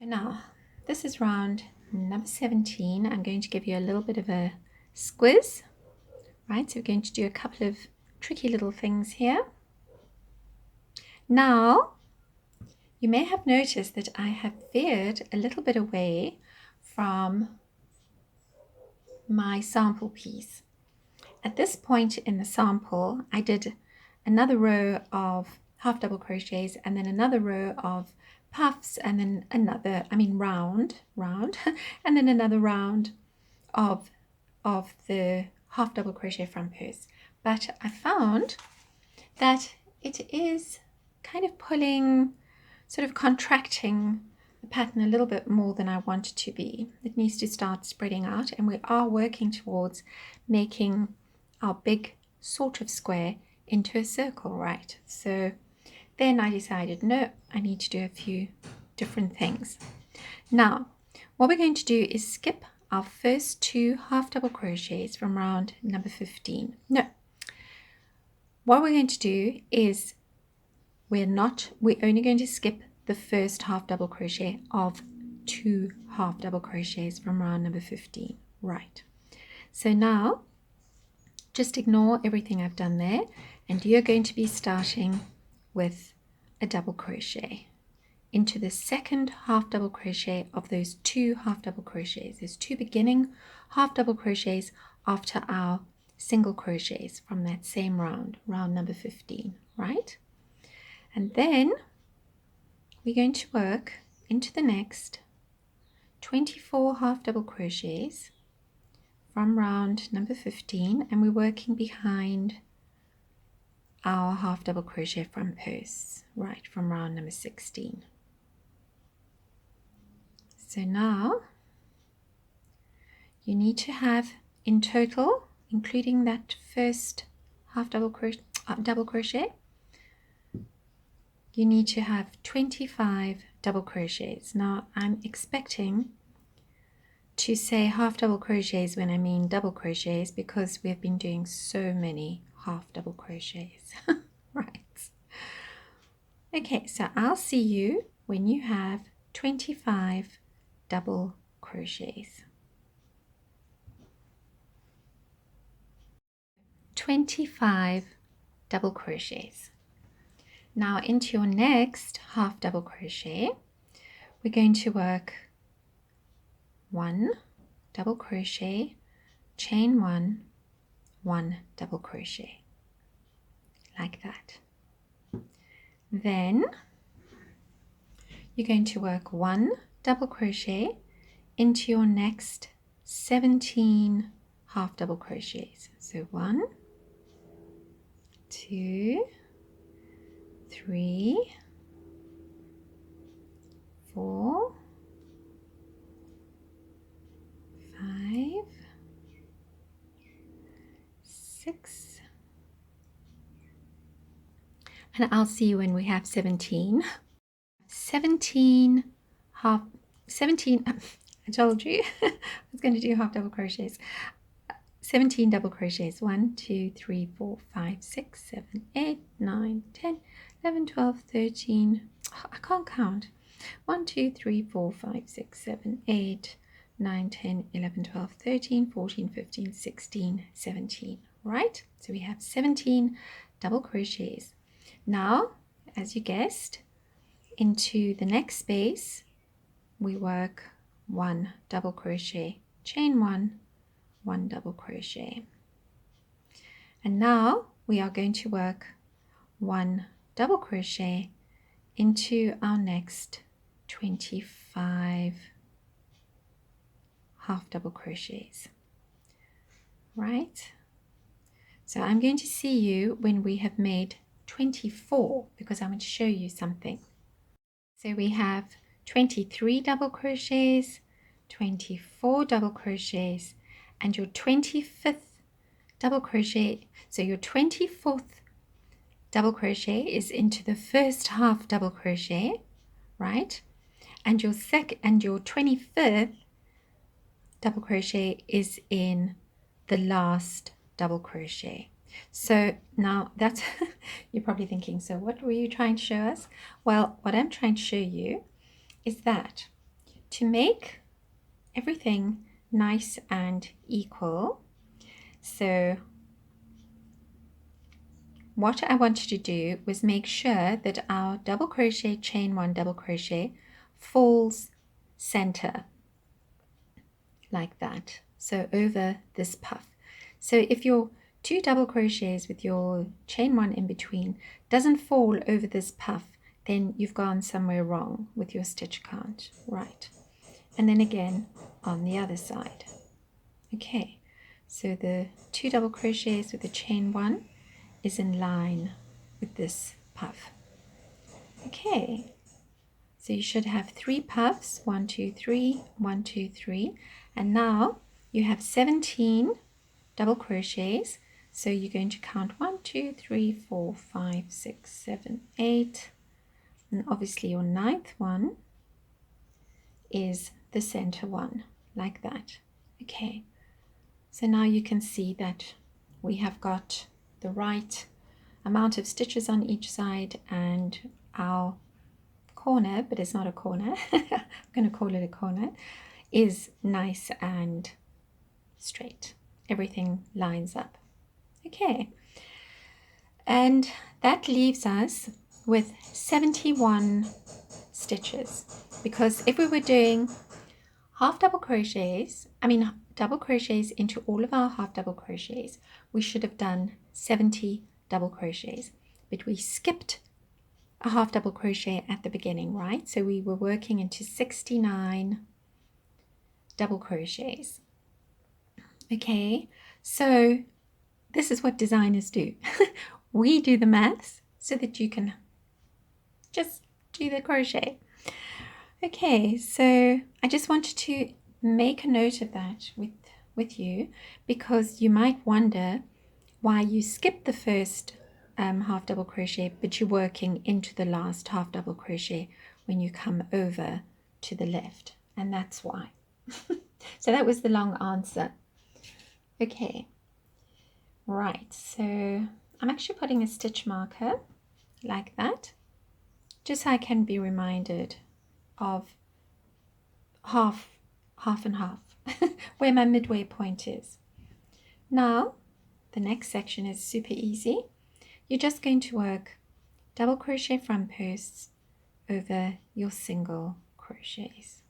Now, this is round number 17. I'm going to give you a little bit of a squiz, right? So we're going to do a couple of tricky little things here. Now, you may have noticed that I have veered a little bit away from my sample piece. At this point in the sample, I did another row of half double crochets and then another row of puffs and then another, round, and then another round of the half double crochet front purse. But I found that it is kind of pulling, sort of contracting the pattern a little bit more than I want it to be. It needs to start spreading out, and we are working towards making our big sort of square into a circle, right? So then I decided, no, I need to do a few different things. Now, what we're going to do is skip our first two half double crochets from round number 15. No, what we're going to do is we're only going to skip the first half double crochet of two half double crochets from round number 15. Right. So now just ignore everything I've done there, and you're going to be starting with a double crochet into the second half double crochet of those two half double crochets. There's two beginning half double crochets after our single crochets from that same round number 15, right? And then we're going to work into the next 24 half double crochets from round number 15, and we're working behind our half double crochet front purse, right, from round number 16. So now you need to have in total, including that first half double crochet, you need to have 25 double crochets. Now I'm expecting to say half double crochets when I mean double crochets, because we've been doing so many half double crochets. Right. Okay, so I'll see you when you have 25 double crochets. 25 double crochets. Now into your next half double crochet, we're going to work 1 double crochet, chain 1 double crochet, like that. Then you're going to work 1 double crochet into your next 17 half double crochets. So 1, 2, 3, 4, 5, 6, and I'll see you when we have 17. 17 half, 17, I told you I was going to do half double crochets. 17 double crochets. 1, 2, 3, 4, 5, 6, 7, 8, 9, 10, 11, 12, 13. Oh, I can't count. 1, 2, 3, 4, 5, 6, 7, 8, 9, 10, 11, 12, 13, 14, 15, 16, 17. Right? So we have 17 double crochets. Now, as you guessed, into the next space, we work 1 double crochet, chain 1 double crochet. And now we are going to work 1 double crochet into our next 25 half double crochets, right? So I'm going to see you when we have made 24, because I want to show you something. So we have 23 double crochets, 24 double crochets, and your 25th double crochet. So your 24th double crochet is into the first half double crochet, right? And your 25th double crochet is in the last double crochet. So now that's you're probably thinking, so what were you trying to show us? Well, what I'm trying to show you is that to make everything nice and equal, so what I wanted to do was make sure that our double crochet, chain 1, double crochet falls center like that, so over this puff. So if your 2 double crochets with your chain 1 in between doesn't fall over this puff, then you've gone somewhere wrong with your stitch count, right? And then again on the other side. Okay, so the 2 double crochets with the chain 1 is in line with this puff. Okay, so you should have 3 puffs, 1, 2, 3, 1, 2, 3, and now you have 17 double crochets. So you're going to count 1, 2, 3, 4, 5, 6, 7, 8, and obviously your 9th one is the center one, like that. Okay, so now you can see that we have got the right amount of stitches on each side, and our corner, but it's not a corner, I'm going to call it a corner, is nice and straight. Everything lines up. Okay, and that leaves us with 71 stitches, because if we were doing half double crochets, double crochets into all of our half double crochets, we should have done 70 double crochets, but we skipped a half double crochet at the beginning, right? So we were working into 69 double crochets. Okay, so this is what designers do. We do the maths so that you can just do the crochet. Okay, so I just wanted to make a note of that with you, because you might wonder why you skipped the first half double crochet, but you're working into the last half double crochet when you come over to the left, and that's why. So that was the long answer. Okay, right, so I'm actually putting a stitch marker like that, just so I can be reminded of half and half, where my midway point is. Now, the next section is super easy. You're just going to work double crochet front posts over your single crochets.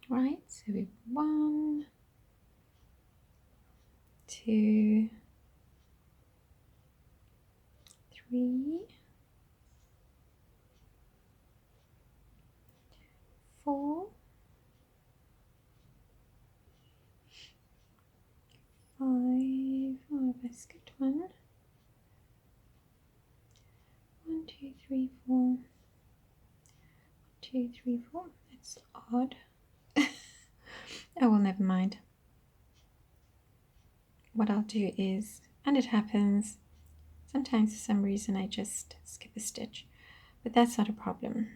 Right, so we have 1, 2, 3, 4, 5, oh, I skipped one. 1, 2, 3, 4. 1, 2, 3, 4. That's odd. Oh well, never mind. What I'll do is, and it happens, sometimes for some reason I just skip a stitch, but that's not a problem.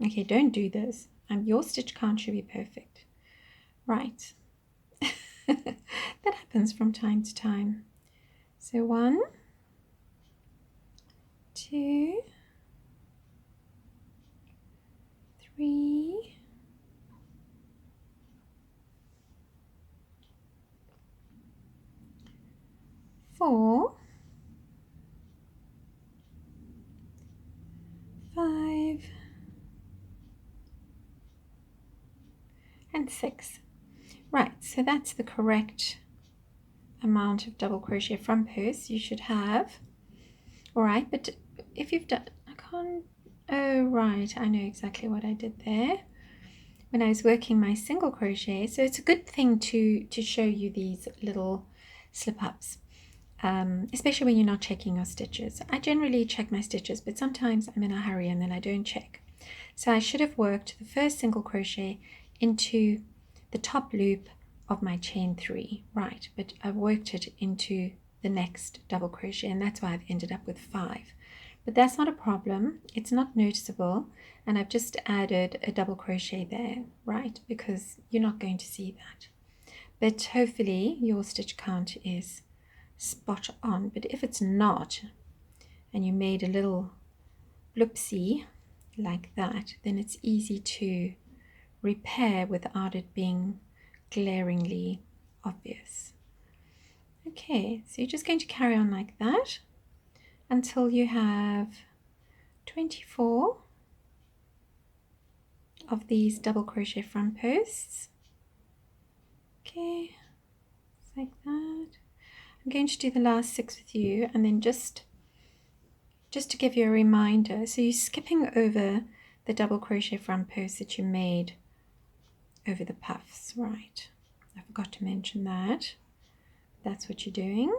Okay, don't do this. Your stitch count should be perfect. Right. That happens from time to time. So 1, 2, 3, 4, 5, and 6. Right, so that's the correct amount of double crochet front posts you should have. All right, but if you've done, I can't, oh right, I know exactly what I did there when I was working my single crochet. So it's a good thing to show you these little slip-ups, especially when you're not checking your stitches. I generally check my stitches, but sometimes I'm in a hurry and then I don't check. So I should have worked the first single crochet into the top loop of my chain 3, right, but I've worked it into the next double crochet, and that's why I've ended up with 5. But that's not a problem, it's not noticeable, and I've just added a double crochet there, right, because you're not going to see that. But hopefully your stitch count is spot on. But if it's not, and you made a little bloopsie like that, then it's easy to repair without it being glaringly obvious. Okay, so you're just going to carry on like that until you have 24 of these double crochet front posts. Okay, just like that. I'm going to do the last 6 with you, and then just to give you a reminder, so you're skipping over the double crochet front post that you made over the puffs, right? I forgot to mention that. That's what you're doing.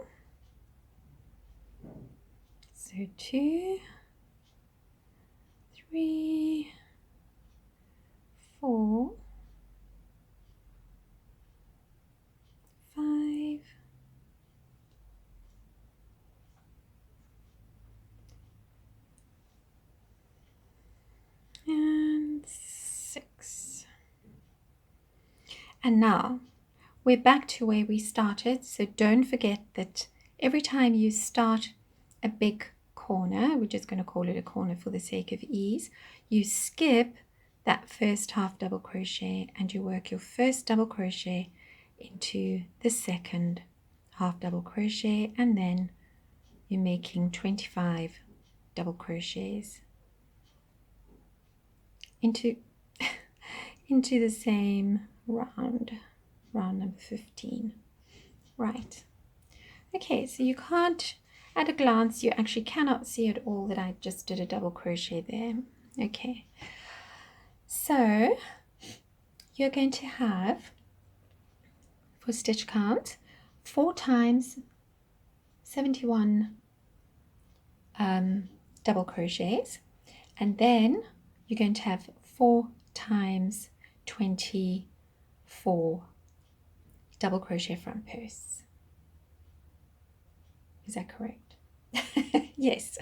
So 2, 3, 4, 5, and 6. And now we're back to where we started, so don't forget that every time you start a big corner, we're just going to call it a corner for the sake of ease, you skip that first half double crochet and you work your first double crochet into the second half double crochet, and then you're making 25 double crochets into the same round number 15. Right. Okay, so you can't, at a glance, you actually cannot see at all that I just did a double crochet there. Okay, so you're going to have, for stitch count, 4 times 71 double crochets, and then you're going to have 4 times 24 double crochet front posts. Is that correct? Yes,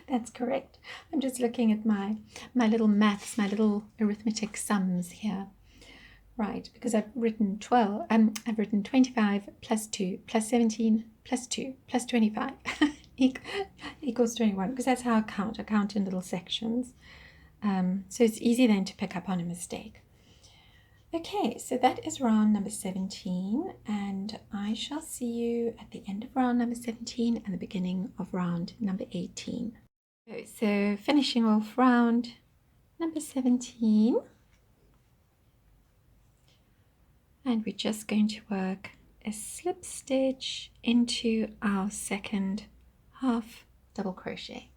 that's correct. I'm just looking at my little maths, my little arithmetic sums here. Right, because I've written 25 plus 2 plus 17 plus 2 plus 25 equals 21, because that's how I count. I count in little sections. So it's easy then to pick up on a mistake. Okay, so that is round number 17, and I shall see you at the end of round number 17 and the beginning of round number 18. So finishing off round number 17, and we're just going to work a slip stitch into our second half double crochet.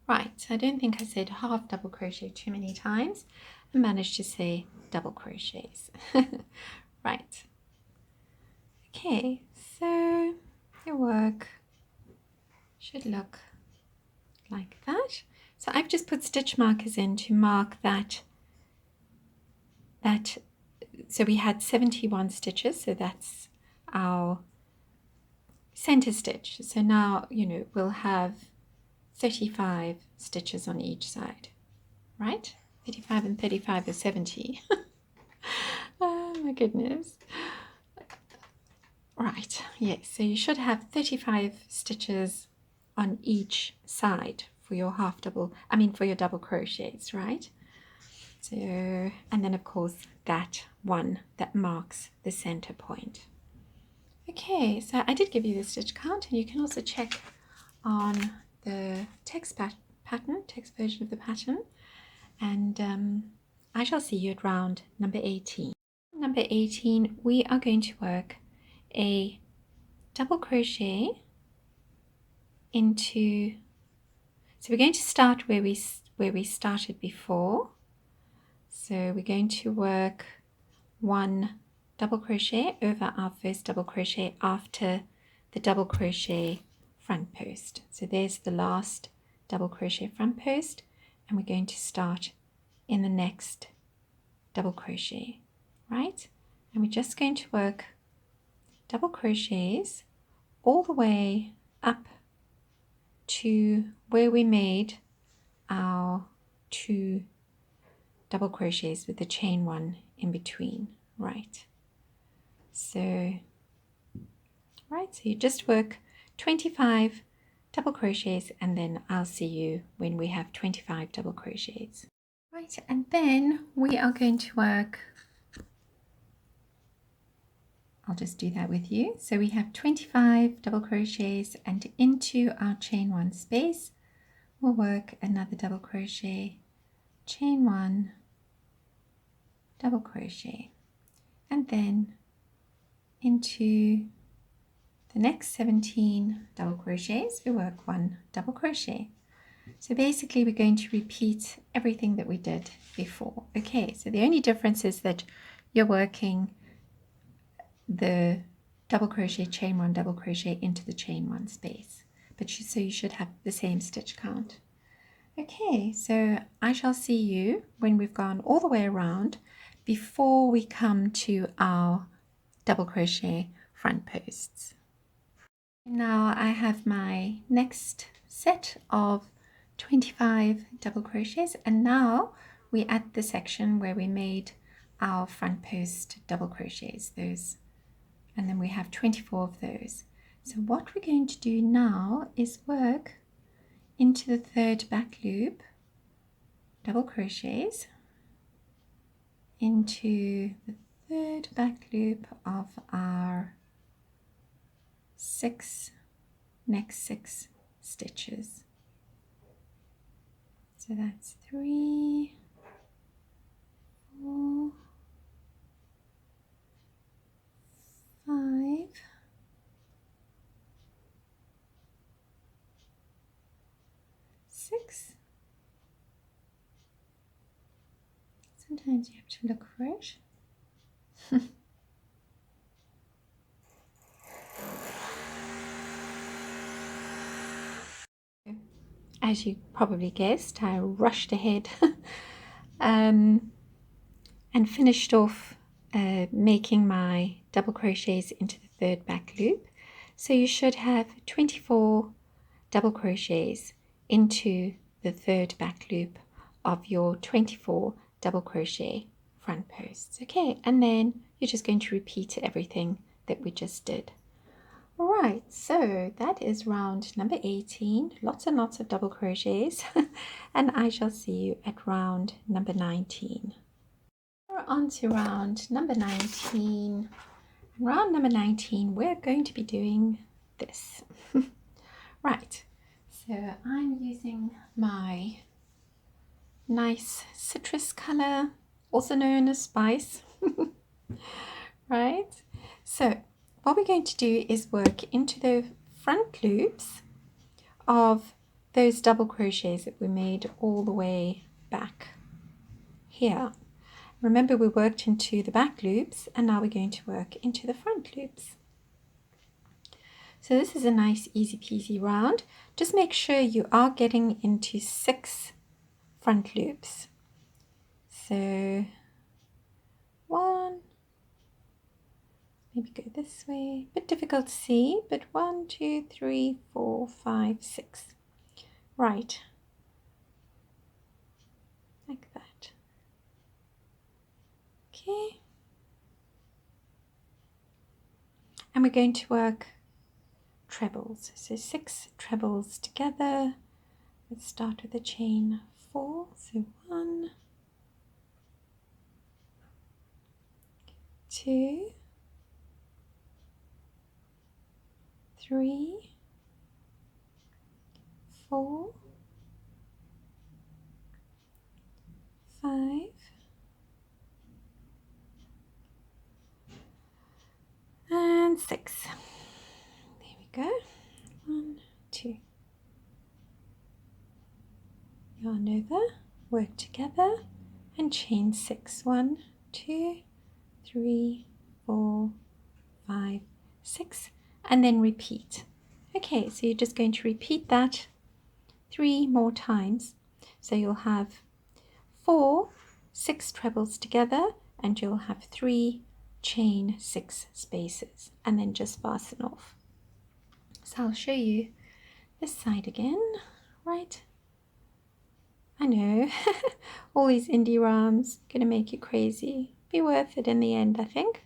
Right, I don't think I said half double crochet too many times. I managed to say double crochets. Right. Okay, so your work should look like that. So I've just put stitch markers in to mark that. So we had 71 stitches, so that's our center stitch. So now, we'll have 35 stitches on each side, right? 35 and 35 is 70. Oh my goodness. Right, yes, so you should have 35 stitches on each side for your for your double crochets, right? So, and then of course that one that marks the center point. Okay, so I did give you the stitch count, and you can also check on the text version of the pattern, and I shall see you at round number 18. Number 18, we are going to work a double crochet into, so we're going to start where we started before. So we're going to work 1 double crochet over our first double crochet after the double crochet front post. So there's the last double crochet front post, and we're going to start in the next double crochet, right? And we're just going to work double crochets all the way up to where we made our 2 double crochets with the chain 1 in between, right? So you just work 25 double crochets, and then I'll see you when we have 25 double crochets. Right, and then we are going to work, I'll just do that with you. So we have 25 double crochets, and into our chain 1 space we'll work another double crochet, chain 1, double crochet, and then into the next 17 double crochets we work 1 double crochet. So basically we're going to repeat everything that we did before. Okay, so the only difference is that you're working the double crochet, chain 1, double crochet into the chain 1 space, but so you should have the same stitch count. Okay, so I shall see you when we've gone all the way around before we come to our double crochet front posts. Now I have my next set of 25 double crochets, and now we're at the section where we made our front post double crochets, those, and then we have 24 of those. So what we're going to do now is work into the third back loop, double crochets into the third back loop of our next 6 stitches. So that's 3, 4, 5, 6. Sometimes you have to look for it. As you probably guessed, I rushed ahead and finished off making my double crochets into the third back loop. So you should have 24 double crochets into the third back loop of your 24 double crochet front posts. Okay, and then you're just going to repeat everything that we just did. Alright, so that is round number 18, lots and lots of double crochets, and I shall see you at round number 19. We're on to round number 19. Round number 19, we're going to be doing this. Right, so I'm using my nice citrus color, also known as spice. Right, so what we're going to do is work into the front loops of those double crochets that we made all the way back here. Remember, we worked into the back loops, and now we're going to work into the front loops. So this is a nice easy peasy round. Just make sure you are getting into 6 front loops. So 1, maybe go this way, a bit difficult to see, but 1, 2, 3, 4, 5, 6. Right, like that. Okay, and we're going to work trebles, so 6 trebles together. Let's start with the chain 4, so 1, 2, 3, 4, 5, and 6. There we go. 1, 2. Yarn over, work together, and chain 6. 1, 2, 3, 4, 5, 6, and then repeat. Okay, so you're just going to repeat that 3 more times. So you'll have 4 6 trebles together, and you'll have 3 chain 6 spaces, and then just fasten off. So I'll show you this side again, right? I know, all these indie rounds gonna make you crazy. Be worth it in the end, I think.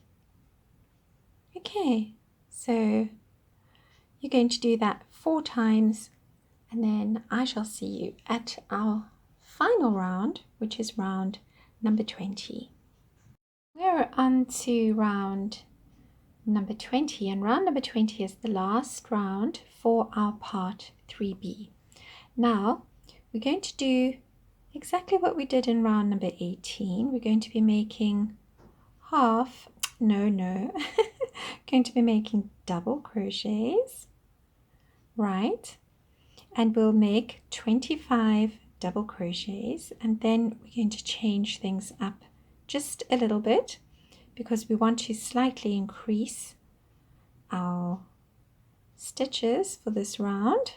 Okay, so you're going to do that 4 times and then I shall see you at our final round, which is round number 20. We're on to round number 20, and round number 20 is the last round for our part 3B. Now we're going to do exactly what we did in round number 18. We're going to be making going to be making double crochets, right? And we'll make 25 double crochets, and then we're going to change things up just a little bit because we want to slightly increase our stitches for this round.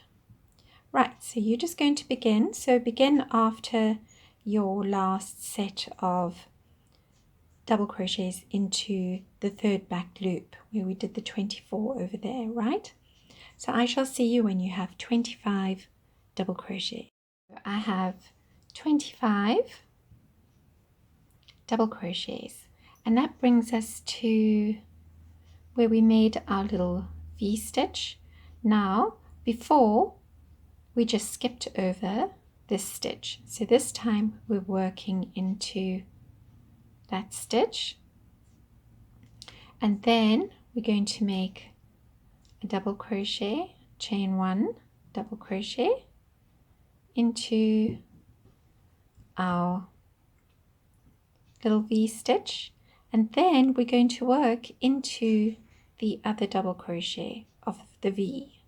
Right, so you're just going to begin. So begin after your last set of double crochets into the third back loop where we did the 24 over there, right? So I shall see you when you have 25 double crochet. I have 25 double crochets, and that brings us to where we made our little V-stitch. Now, before we just skipped over this stitch, so this time we're working into that stitch, and then we're going to make a double crochet, chain 1, double crochet into our little V-stitch, and then we're going to work into the other double crochet of the V,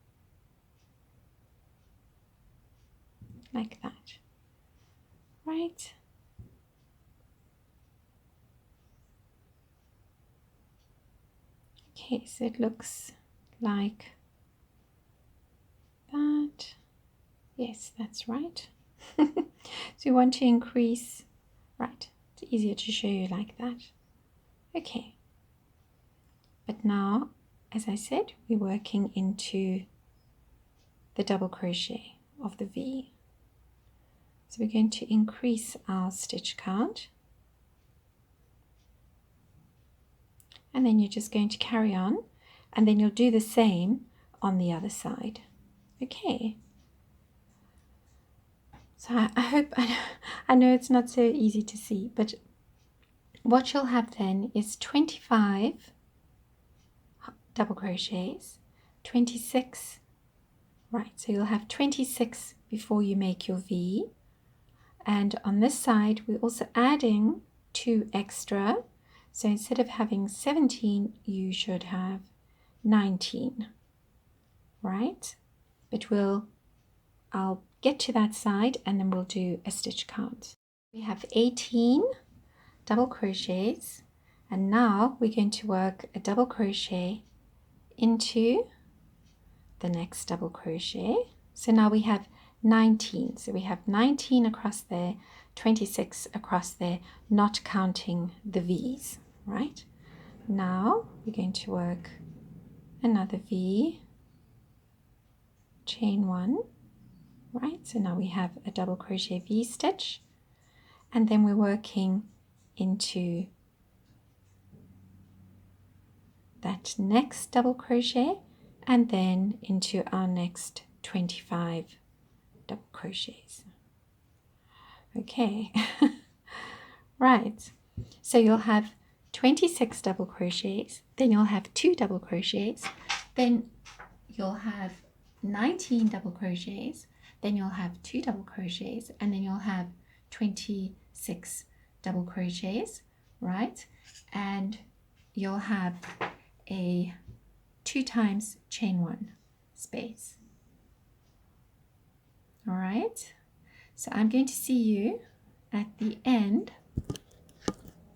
like that, right? Okay, so it looks like that. Yes, that's right. So you want to increase, right, it's easier to show you like that. Okay, but now, as I said, we're working into the double crochet of the V. So we're going to increase our stitch count, and then you're just going to carry on, and then you'll do the same on the other side. Okay. So I hope, I know it's not so easy to see, but what you'll have then is 25 double crochets, 26, right, so you'll have 26 before you make your V, and on this side we're also adding 2 extra, so instead of having 17 you should have 19, right? But I'll get to that side and then we'll do a stitch count. We have 18 double crochets, and now we're going to work a double crochet into the next double crochet. So now we have 19, so we have 19 across there, 26 across there, not counting the V's, right? Now we're going to work another V, chain 1, right? So now we have a double crochet V stitch, and then we're working into that next double crochet, and then into our next 25 double crochets. Okay. Right, so you'll have 26 double crochets, then you'll have 2 double crochets, then you'll have 19 double crochets, then you'll have 2 double crochets, and then you'll have 26 double crochets, right? And you'll have a 2 times chain 1 space. All right, so I'm going to see you at the end.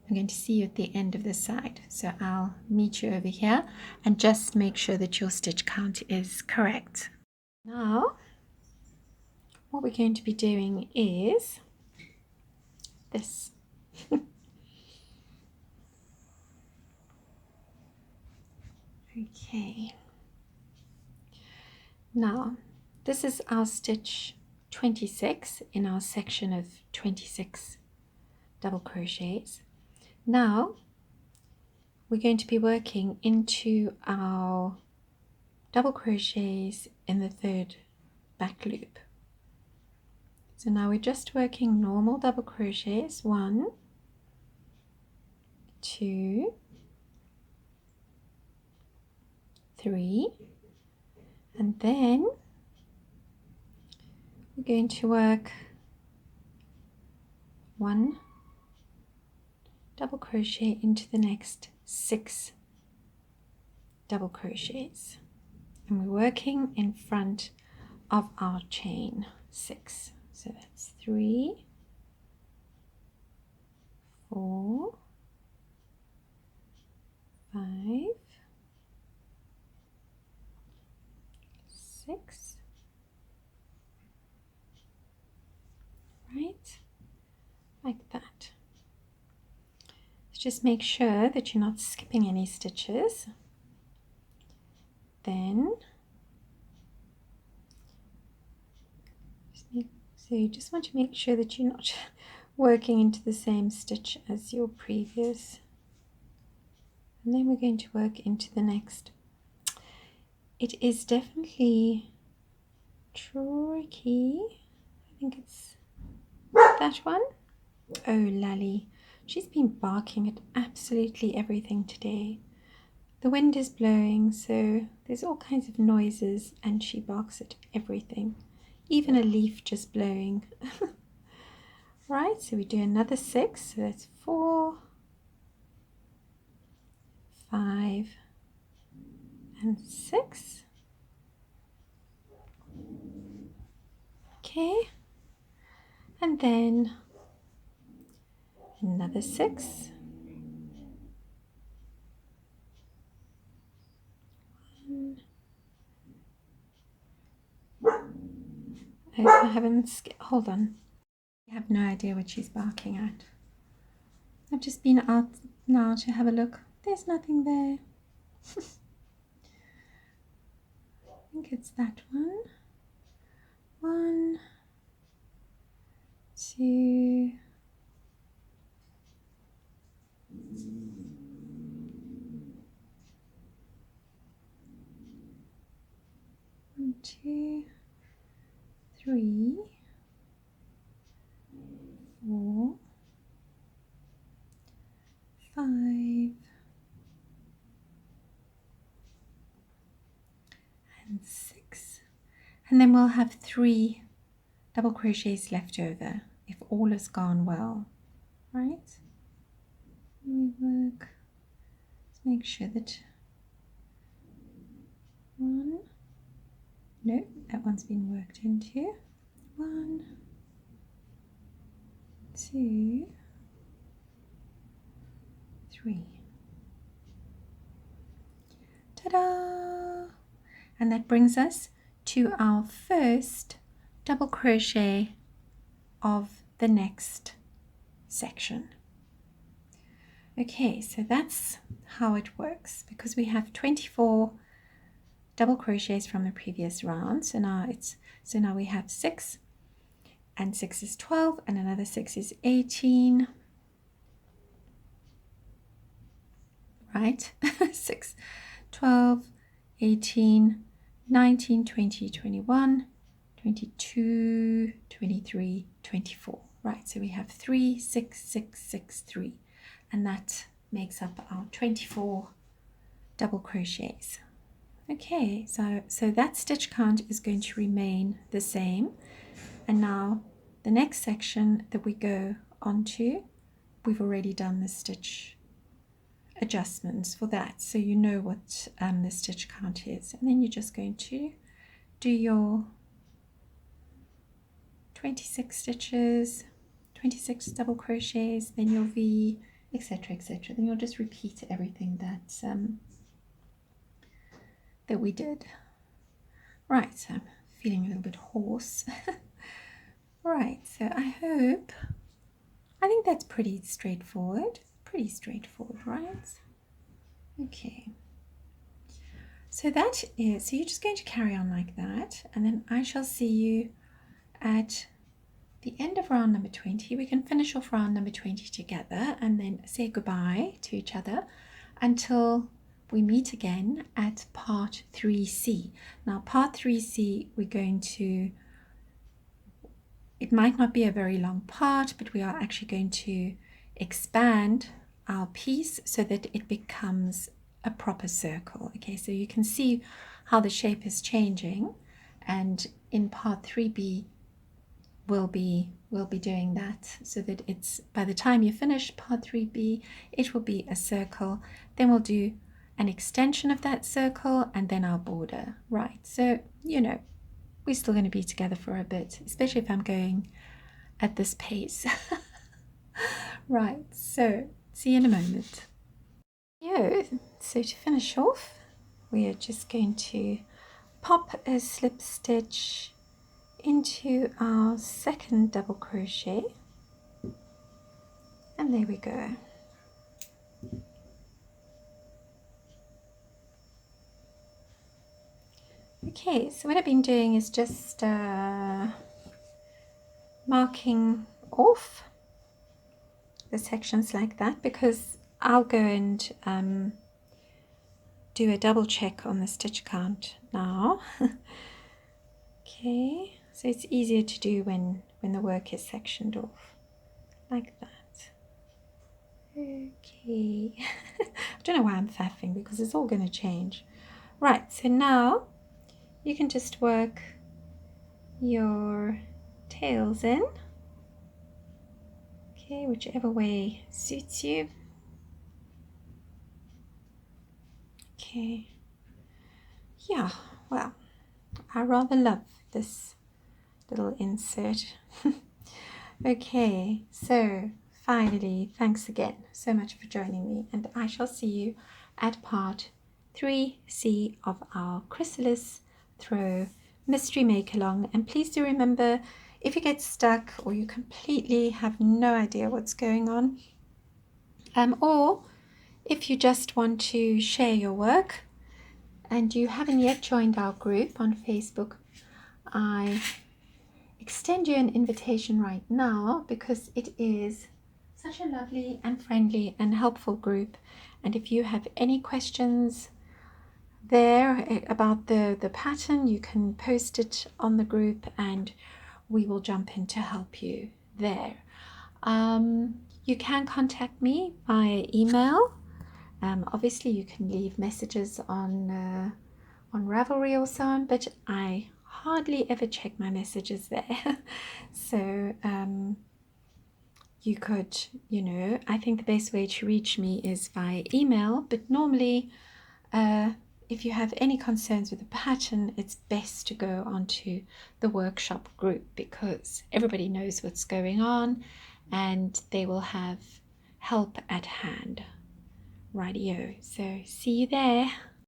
I'm going to see you at the end of this side, so I'll meet you over here and just make sure that your stitch count is correct. Now what we're going to be doing is this. Okay, now this is our stitch 26 in our section of 26 double crochets. Now we're going to be working into our double crochets in the third back loop. So now we're just working normal double crochets, 1, 2, 3, and then we're going to work 1 double crochet into the next 6 double crochets, and we're working in front of our chain 6. So that's 3, 4, 5, 6, right, like that. So just make sure that you're not skipping any stitches. Then so you just want to make sure that you're not working into the same stitch as your previous, and then we're going to work into the next. It is definitely tricky. I think it's that one. Oh, Lally, she's been barking at absolutely everything today. The wind is blowing, so there's all kinds of noises, and she barks at everything, even a leaf just blowing. Right, so we do another 6, so that's 4, 5, and 6. Okay, and then another 6. 1. Oh, I haven't hold on. I have no idea what she's barking at. I've just been out now to have a look. There's nothing there. I think it's that one. 1, 2, 1, 2, 3, 4, 5, and 6, and then we'll have 3 double crochets left over if all has gone well, right? We work, let's make sure that 1, no, that one's been worked into. 1, 2, 3. Ta-da! And that brings us to our first double crochet of the next section. Okay, so that's how it works, because we have 24 double crochets from the previous round. So now we have 6, and 6 is 12, and another 6 is 18. Right? 6, 12, 18, 19, 20, 21, 22, 23, 24. Right, so we have 3, 6, 6, 6, 3, and that makes up our 24 double crochets. Okay, so that stitch count is going to remain the same, and now the next section that we go on to, we've already done the stitch adjustments for that, so you know what the stitch count is, and then you're just going to do your 26 stitches, 26 double crochets, then your V, etc., etc. Then you'll just repeat everything that we did. Right, so I'm feeling a little bit hoarse. Right, so I think that's pretty straightforward. Pretty straightforward, right? Okay. So you're just going to carry on like that, and then I shall see you at the end of round number 20. We can finish off round number 20 together and then say goodbye to each other until we meet again at part 3C. Now, part 3C, we're going to, it might not be a very long part, but we are actually going to expand our piece so that it becomes a proper circle. Okay, so you can see how the shape is changing, and in part 3B, we'll be doing that so that it's, by the time you finish part 3B, it will be a circle. Then we'll do an extension of that circle and then our border. Right, so you know, we're still going to be together for a bit, especially if I'm going at this pace. Right, so see you in a moment. So to finish off, we are just going to pop a slip stitch into our second double crochet, and there we go. Okay, so what I've been doing is just marking off the sections like that, because I'll go and do a double check on the stitch count now. Okay, so it's easier to do when the work is sectioned off like that. Okay, I don't know why I'm faffing, because it's all going to change. Right, so now you can just work your tails in, okay, whichever way suits you. Okay, yeah, well, I rather love this little insert. Okay, so finally, thanks again so much for joining me, and I shall see you at part 3C of our Chrysalis Throw Mystery Make Along. And please do remember, if you get stuck or you completely have no idea what's going on, or if you just want to share your work and you haven't yet joined our group on Facebook, I extend you an invitation right now, because it is such a lovely and friendly and helpful group. And if you have any questions there about the pattern, you can post it on the group and we will jump in to help you there. You can contact me via email. Obviously you can leave messages on Ravelry or so on, but I hardly ever check my messages there. So you could, you know, I think the best way to reach me is via email, but normally if you have any concerns with the pattern, it's best to go onto the workshop group, because everybody knows what's going on and they will have help at hand. Rightio, so see you there.